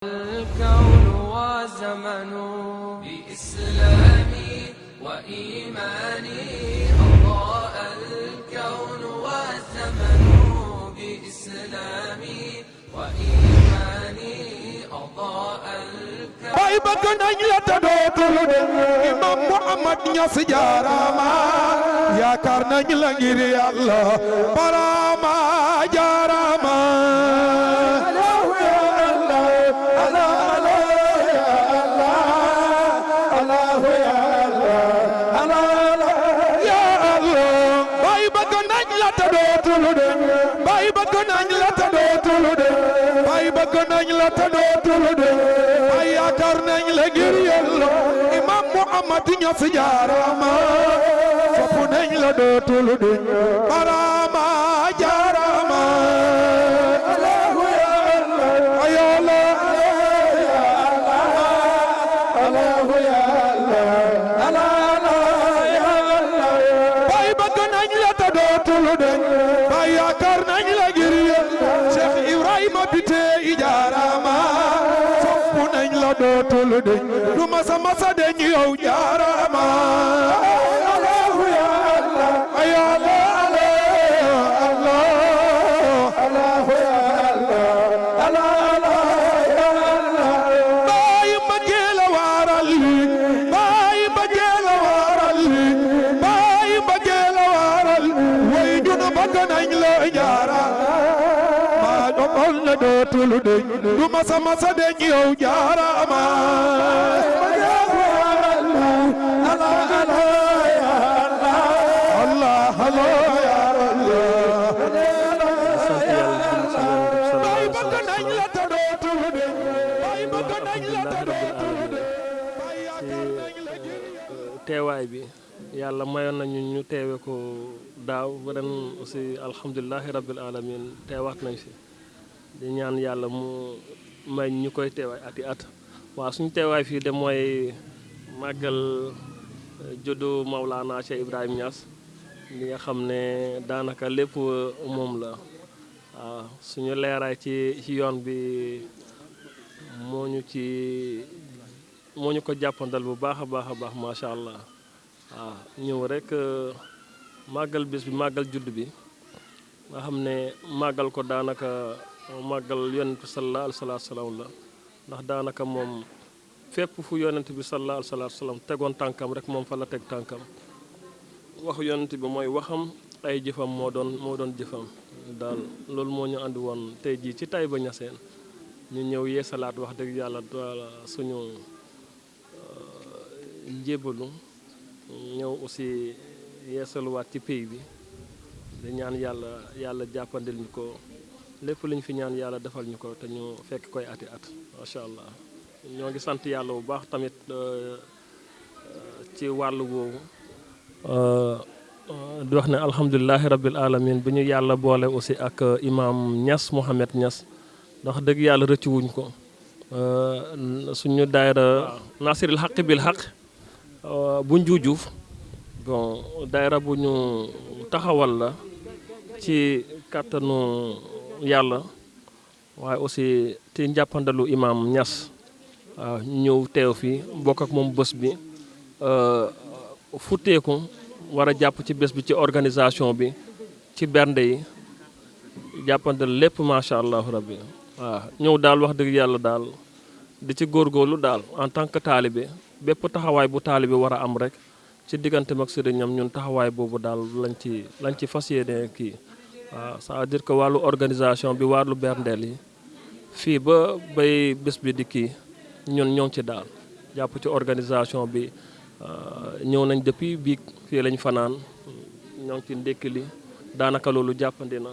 الكون والزمن بإسلامي وإيماني أضاء الكون والزمن بإسلامي وإيماني أضاء الكون bay bëgg nañ la te dootul imam Muhammad Ñas jaarama yaakaar nañ la ngir Yàlla barama jaarama ay yaakaar nañ la ngir Yàlla imam Muhammad Ñas jaarama sopp nañ la dootul deñ barama jaarama Allahu ya Allah ay Allah Allahu ya Allah ya Allah bay bëgg nañ la te dootul deñ bay yaakaar nañ la ngir Yàlla Cheikh Ibrahima bite jaarama dootul deñ du masa deñ yow jaarama Allahu ya Allah ay Allah Allah Allahu ya Allah Allah ya Allah bay mbëggeel la waral li bay mbëggeel la waral li bay mbëggeel la waral way ñun bëgg nañ la jaarama doxal na dootul deñ du masa deñ yow jaarama teewaay bi yàlla mayoon nañu ñu teewe ko daaw ren aussi alhamdulilahi rabbil alamin teewaat nañ fi di ñaan yàlla mu may ñu koy teewaay ati at waaw suñu teewaay fii de mooy màggal juddu Maulana Cheikh Ibrahim Niass li nga xam ne daanaka lépp moom la waaw suñu leeraay ci yoon bi moo ñu ko jàppandal bu baax a baax macha allah waaw ñëw rek màggal bis bi màggal judd bi nga xam ne màggal ko daanaka màggal yonent bi sallallahu alayhi wa sallam la ndax daanaka moom fépp fu yonent bi sallallahu alayhi wa sallam tegoon tànkam rek moom fa la teg tànkam waxu yonent bi mooy waxam ay jëfam moo doon jëfam daal loolu moo ñu andi woon tey jii ci Taïba Niassène ñu ñëw yeesalaat wax dëgg yàlla suñu njébalu ñëw aussi yeesaluwaat ci pays bi di ñaan yàlla jàppandil ñu ko lépp lu ñu fi ñaan yàlla defal ñu ko te ñu fekk koy ati at macha allah ñoo ngi sant yàlla bu baax tamit ci wàllu woowu di wax ne alhamdulilahi rabbil alamin bi ñu yàlla boole aussi ak imam Niass Mohamed Niass ndax dëgg yàlla rëcc wuñ ko suñu daayira nasiril xaq bil xaq bu njuujuuf bon daayira bu ñu taxawal la ci kàttanu yàlla waaye aussi ci njàppandalu imam Niass waaw ñëw teew fii bokk ak moom bés bi futteeku war a jàpp ci bés bi ci organisation bi ci bernde yi jàppandal lépp macha allahu rabbi waaw ñëw daal wax dëgg yàlla daal di ci góorgóorlu daal en tant que taalibe bépp taxawaay bu taalibe war a am rek ci digganteem ak sëriñam ñun taxawaay boobu daal lañ ci fas yéene kii waaw c'est-à-dire que wàllu organisation bi wàllu berndeel yi fii ba bay bés bi di kii ñun ñoo ngi ci daal jàpp ci organisation bi ñëw nañ depuis biig fii lañ fanaan ñoo ngi ci ndékki li daanaka loolu jàppandi na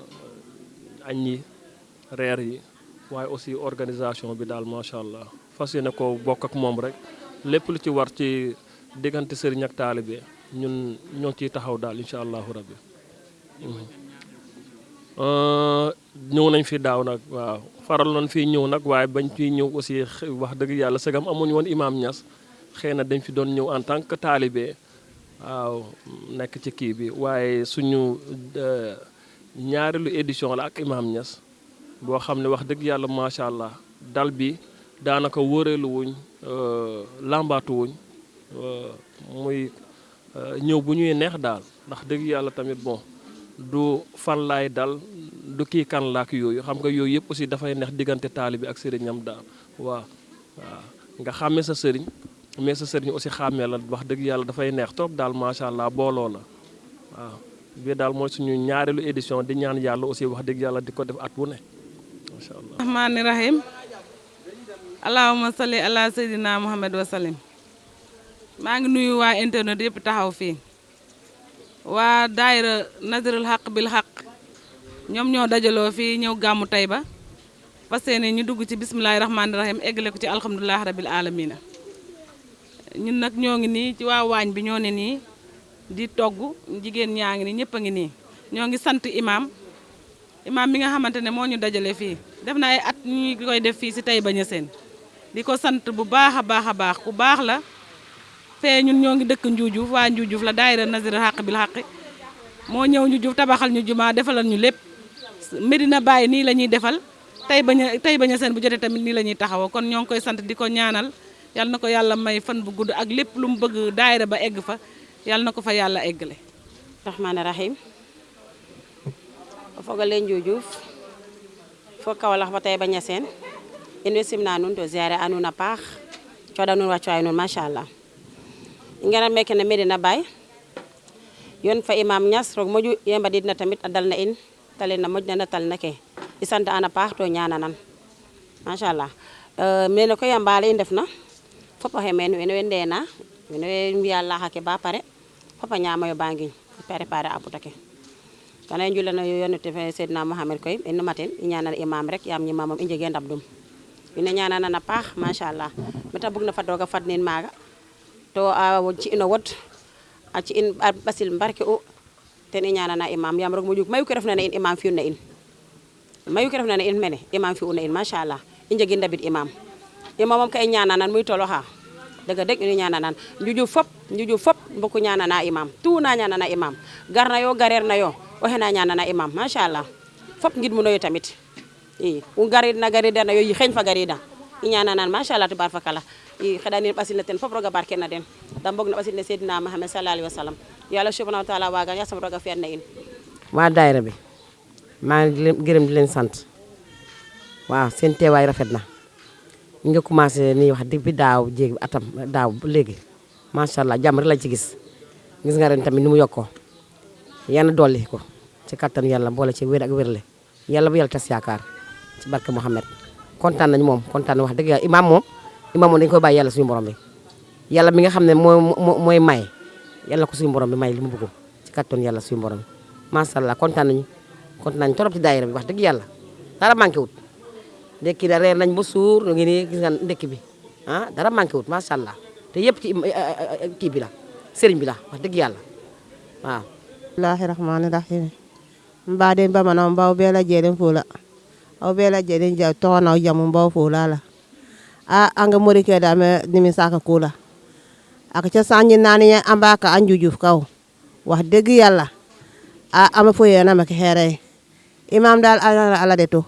añ yi reer yi waaye aussi organisation bi daal macha allah fas yéene ko bokk ak moom rek lépp lu ci war ci diggante sëriñ ak taalibe ñun ñoo ngi ciy taxaw daal incha allahu rabbi ñëw nañ fi daaw nag waaw faral nañ fii ñëw nag waaye bañ fiy ñëw aussi wax dëgg yàlla sagam amuñu woon imam Niass xëy na dañ fi doon ñëw en tant que taalibe waaw nekk ci kii bi waaye suñu ñaareelu édition la ak imam Niass boo xam ne wax dëgg yàlla macha allah dal bi daanaka wóoreelu wuñ làmbaatu wuñ muy ñëw bu ñuy neex daal ndax dëgg yàlla tamit bon du fan laay dal du kii kan laak yooyu xam nga yooyu yëpp aussi dafay neex diggante taali bi ak sëriñam daal waaw nga xàmmee sa sëriñ mais sa sëriñ aussi xàmmee la wax dëgg yàlla dafay neex trop daal macha allah booloo la waaw bii daal mooy suñu ñaareelu édition di ñaan yàlla aussi wax dëgg yàlla di ko def at wu ne macha allah. rahmaani rahim allahumma salli ala sayyidina muhammad wa sallim maa ngi nuyu waa internet yëpp taxaw fii waa daayira Nazirul Haq bil Haq ñoom ñoo dajaloo fii ñëw gàmmu Taïba fas yéene ñu dugg ci bismillahi rahmaani rahim eggale ko ci alhamdulilahi rabil alamina ñun nag ñoo ngi nii ci waa waañ bi ñoo ne nii di togg jigéen ñaa ngi nii ñëpp a ngi nii ñoo ngi sant imaam mi nga xamante ne moo ñu dajale fii def na ay at ñu koy def fii si Taïba Niassène di ko sant bu baax a baax a baax ku baax la fee ñun ñoo ngi dëkk Njuujuuf waa Njuujuuf la daayira Nazirul Haq bil Haq moo ñëw Njuujuuf tabaxal ñu jumaa defalal ñu lépp Medina Baye nii la ñuy defal Taïba Niassène bu jotee tamit nii la ñuy taxawoo kon ñoo ngi koy sant di ko ñaanal yal na ko yàlla may fan bu gudd ak lépp lu mu bëgg daayira ba egg fa yal na ko fa yàlla eggale. rahmaani rahim o fogole Njuujuuf fo Kaolack fa Taïba Niassène in way simna nuun to ziare a nuun a paax cooɗa nuun wàccuwaay nuun machallah i ngara meke no Medina Baye yoon fa imam Niass roog moƴu ye mbadidna tamit a dal na in tale na moƴna na tal na ke i sant an a paax to ñananan machallah mene koy a mbaale i ndefna fop oxe meen wene way ndeena wene way mbiya laaxa ke ba pare fop a ñaamayo ba ngiñ préparer a puta ke kana i njulana yonete fe Seydina Mohamed koy ino maten i ñanan imam rek yaam ñimamam i njege ndam dum ina ñananan a paax machallah meta bugna fadooga fad nin maaga to a ci ino wod a ci in ɓasil mbarke o ten i ñanana imam yaam roog moƴu mayu ke refna na in imam fi'un na in mayu ke refna na in mene imam fi'u na in machallah i njegi ndabid imam moom ka i ñananan muy toloxa dëgg dëgg ino ñananan Njuujuuf fop mboku ñanana imam tout na ñanana imam garna yo gareer na yo oxe na ñanana imam machallah fop ngid muno yo tamit i u garida na yo yi xeeñ fa garida i ñananan machallah tubar fakala i xeɗanin ɓasil ne ten fop roga barke na den da mbog na ɓasil ne Seydina Mohamed sallallahu alaihi wasallam yàlla subhanahu wa taala waaga yasam roga fiyan na in waa daayira bi maa ngi leen gërëm di leen sant waaw seen teewaay rafet na ñu nga commencé nii wax depuis daaw jéeg atam daaw léegi macha allah jàmm rek lañ ci gis nga ren tamit ni mu yokkoo yàlla dolli ko ci kattan yàlla boole ci wér ak wérle yàlla bu yàlla tas yaakaar ci barke Mouhamed kontaan nañu moom kontaan wax dëgg yàlla imam moom dañu koy bàyyi yàlla suñu borom bi yàlla mi nga xam ne mooy may yàlla ko suñu borom bi may li mu bëgg ci kattan yàlla suñu borom bi macha allah kontaan nañu torop ci daayira bi wax dëgg yàlla dara manqué wut ndekki da reer nañ ba suur ñu ngi nii gis nga ndekki bi dara manqué wut macha allah te yëpp ci kii bi la sëriñ bi la wax dëgg yàlla waaw. bismillahi rahmani rahim mbaɗen bamana mbaw beela jeeɗen fuula aw beela jeeɗen jaw tohonaw jamu mbaw fuulala anga mori kede ame nimi saka kuula aka ca sanji nani ambaka a Njuujuuf kaw wax dëgg yàlla ama foyenama ke xeere imam dal ala de to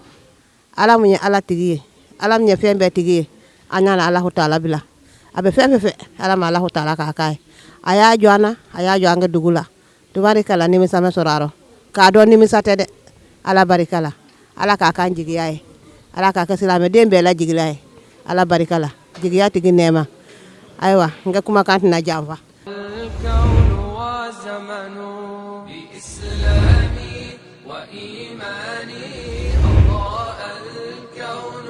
ala muñe ala tigiye ala muñe fembe tigiye a ñana Allahu taala bila abe fefe ala ma Allahu taala ka kay aya joanga dugula tubarikala nimi sama soraro ka do nimi sate de ala barikala ala ka kan jigiyaye ala ka silame dembe la jigilaye ala barikala jigiya tigi nema aywa nga kuma kantina jam fa الكون وزمن بإسلامي وإيماني أضاء الكون